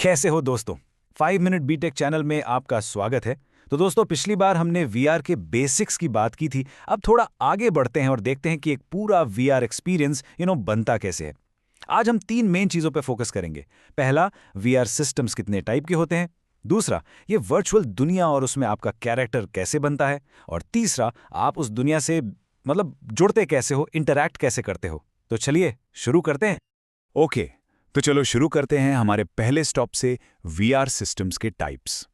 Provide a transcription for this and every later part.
कैसे हो दोस्तों? 5 मिनट बीटेक चैनल में आपका स्वागत है। तो दोस्तों, पिछली बार हमने वीआर के बेसिक्स की बात की थी। अब थोड़ा आगे बढ़ते हैं और देखते हैं कि एक पूरा वीआर एक्सपीरियंस बनता कैसे है। आज हम 3 मेन चीजों पे फोकस करेंगे। पहला, वीआर सिस्टम्स कितने टाइप के होते हैं। दूसरा, ये वर्चुअल दुनिया और उसमें आपका कैरेक्टर कैसे बनता है। और तीसरा, आप उस दुनिया से जुड़ते कैसे हो, इंटरैक्ट कैसे करते हो। तो चलिए शुरू करते हैं। ओके, तो चलो शुरू करते हैं हमारे पहले स्टॉप से, वीआर सिस्टम्स के टाइप्स।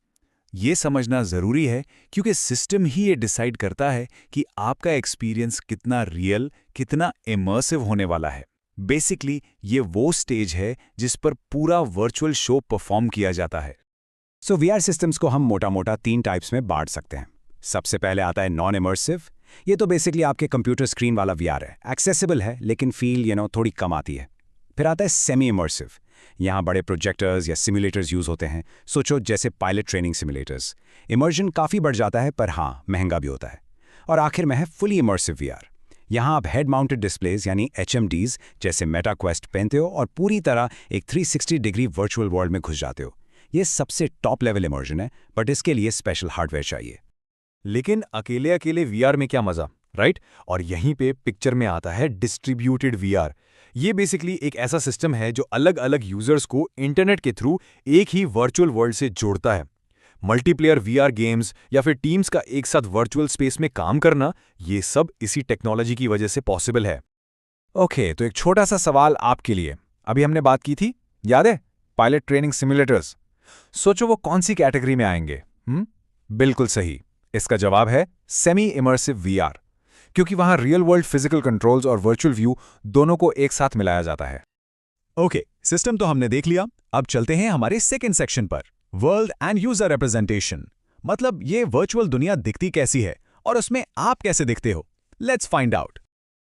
ये समझना ज़रूरी है क्योंकि सिस्टम ही ये डिसाइड करता है कि आपका एक्सपीरियंस कितना रियल, कितना इमर्सिव होने वाला है। बेसिकली ये वो स्टेज है जिस पर पूरा वर्चुअल शो परफॉर्म किया जाता है। सो वीआर सिस्टम्स को हम मोटा-मोटा 3 टाइप्स में बांट सकते हैं। सबसे पहले आता है नॉन इमर्सिव। ये तो बेसिकली आपके कंप्यूटर स्क्रीन वाला वीआर है। एक्सेसिबल है लेकिन फील थोड़ी कम आती है। फिर आता है सेमी इमर्सिव। यहाँ बड़े प्रोजेक्टर्स या सिमुलेटर्स यूज होते हैं। सोचो जैसे पायलट ट्रेनिंग सिमुलेटर्स। इमर्जन काफ़ी बढ़ जाता है पर हाँ, महंगा भी होता है। और आखिर में है फुली इमर्सिव वीआर। यहाँ आप हेड माउंटेड डिस्प्लेज यानी HMDs जैसे मेटा क्वेस्ट पहनते हो और पूरी तरह एक 360 डिग्री वर्चुअल वर्ल्ड में घुस जाते हो। ये सबसे टॉप लेवल इमर्जन है, बट इसके लिए स्पेशल हार्डवेयर चाहिए। लेकिन अकेले अकेले वीआर में क्या मजा, राइट? और यहीं पे पिक्चर में आता है डिस्ट्रीब्यूटेड वीआर। ये बेसिकली एक ऐसा सिस्टम है जो अलग अलग यूजर्स को इंटरनेट के थ्रू एक ही वर्चुअल वर्ल्ड से जोड़ता है। मल्टीप्लेयर वीआर गेम्स या फिर टीम्स का एक साथ वर्चुअल स्पेस में काम करना, ये सब इसी टेक्नोलॉजी की वजह से पॉसिबल है। ओके, तो एक छोटा सा सवाल आपके लिए। अभी हमने बात की थी, याद है, पायलट ट्रेनिंग सिमुलेटर्स। सोचो वो कौन सी कैटेगरी में आएंगे? बिल्कुल सही। इसका जवाब है सेमी इमर्सिव वीआर, क्योंकि वहां रियल वर्ल्ड फिजिकल कंट्रोल्स और वर्चुअल व्यू दोनों को एक साथ मिलाया जाता है। ओके, सिस्टम तो हमने देख लिया। अब चलते हैं हमारे सेकंड सेक्शन पर, वर्ल्ड एंड यूजर रिप्रेजेंटेशन। मतलब ये वर्चुअल दुनिया दिखती कैसी है और उसमें आप कैसे दिखते हो। Let's find out.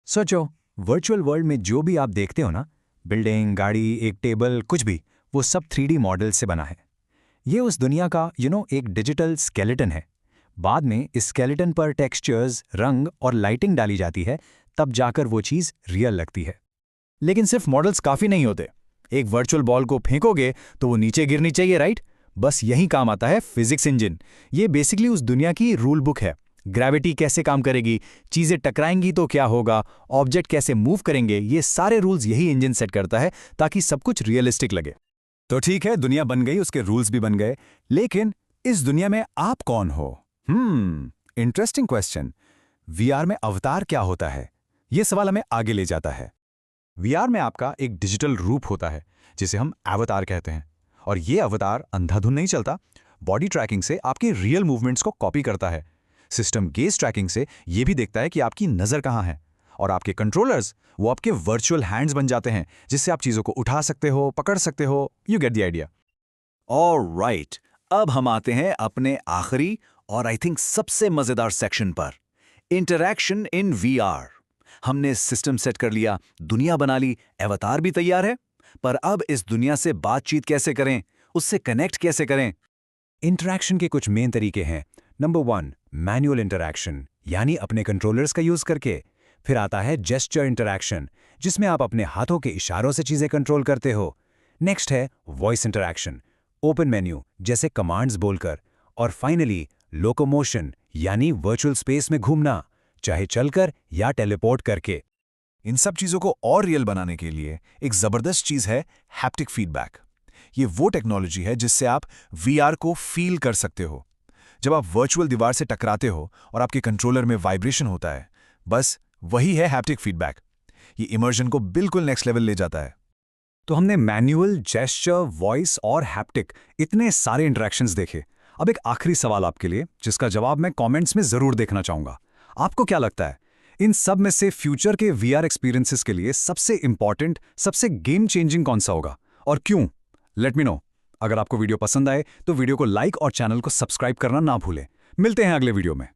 सोचो, वर्चुअल वर्ल्ड में जो भी आप देखते हो ना, बिल्डिंग, गाड़ी, एक टेबल, कुछ भी, वो सब 3D मॉडल से बना है। ये उस दुनिया का एक डिजिटल स्केलेटन है। बाद में इस स्केलेटन पर टेक्सचर्स, रंग और लाइटिंग डाली जाती है, तब जाकर वो चीज़ रियल लगती है। लेकिन सिर्फ मॉडल्स काफ़ी नहीं होते। एक वर्चुअल बॉल को फेंकोगे तो वो नीचे गिरनी चाहिए, राइट? बस यही काम आता है फिजिक्स इंजन। ये बेसिकली उस दुनिया की रूल बुक है। ग्रेविटी कैसे काम करेगी, चीज़ें टकराएंगी तो क्या होगा, ऑब्जेक्ट कैसे मूव करेंगे, ये सारे रूल्स यही इंजन सेट करता है ताकि सब कुछ रियलिस्टिक लगे। तो ठीक है, दुनिया बन गई, उसके रूल्स भी बन गए, लेकिन इस दुनिया में आप कौन हो? Interesting question. वीआर में अवतार क्या होता है? यह सवाल हमें आगे ले जाता है। वीआर में आपका एक डिजिटल रूप होता है जिसे हम अवतार कहते हैं, और यह अवतार अंधाधुन नहीं चलता। बॉडी ट्रैकिंग से आपके रियल मूवमेंट्स को कॉपी करता है। सिस्टम गेज ट्रैकिंग से यह भी देखता है कि आपकी नजर कहां है, और आपके कंट्रोलर्स वो आपके वर्चुअल हैंड्स बन जाते हैं, जिससे आप चीजों को उठा सकते हो, पकड़ सकते हो। You get the idea. Alright, अब हम आते हैं अपने आखिरी और आई थिंक सबसे मजेदार सेक्शन पर, इंटरैक्शन इन वीआर। हमने सिस्टम सेट कर लिया, दुनिया बना ली, अवतार भी तैयार है, पर अब इस दुनिया से बातचीत कैसे करें, उससे कनेक्ट कैसे करें? इंटरैक्शन के कुछ मेन तरीके हैं। नंबर 1, मैनुअल इंटरैक्शन, यानी अपने कंट्रोलर्स का यूज करके। फिर आता है जेस्चर इंटरैक्शन, जिसमें आप अपने हाथों के इशारों से चीजें कंट्रोल करते हो। नेक्स्ट है वॉइस इंटरैक्शन, ओपन मेन्यू जैसे कमांड्स बोलकर। और फाइनली लोकोमोशन, यानी वर्चुअल स्पेस में घूमना, चाहे चलकर या टेलीपोर्ट करके। इन सब चीजों को और रियल बनाने के लिए एक जबरदस्त चीज है हैप्टिक फीडबैक। ये वो टेक्नोलॉजी है जिससे आप वीआर को फील कर सकते हो। जब आप वर्चुअल दीवार से टकराते हो और आपके कंट्रोलर में वाइब्रेशन होता है, बस वही है हैप्टिक फीडबैक। ये इमर्जन को बिल्कुल नेक्स्ट लेवल ले जाता है। तो हमने मैनुअल, जेस्चर, वॉइस और हैप्टिक, इतने सारे इंटरैक्शंस देखे। अब एक आखिरी सवाल आपके लिए, जिसका जवाब मैं कमेंट्स में जरूर देखना चाहूंगा। आपको क्या लगता है, इन सब में से फ्यूचर के वीआर एक्सपीरियंसेस के लिए सबसे इंपॉर्टेंट, सबसे गेम चेंजिंग कौन सा होगा और क्यों? Let me know. अगर आपको वीडियो पसंद आए तो वीडियो को लाइक और चैनल को सब्सक्राइब करना ना भूलें। मिलते हैं अगले वीडियो में।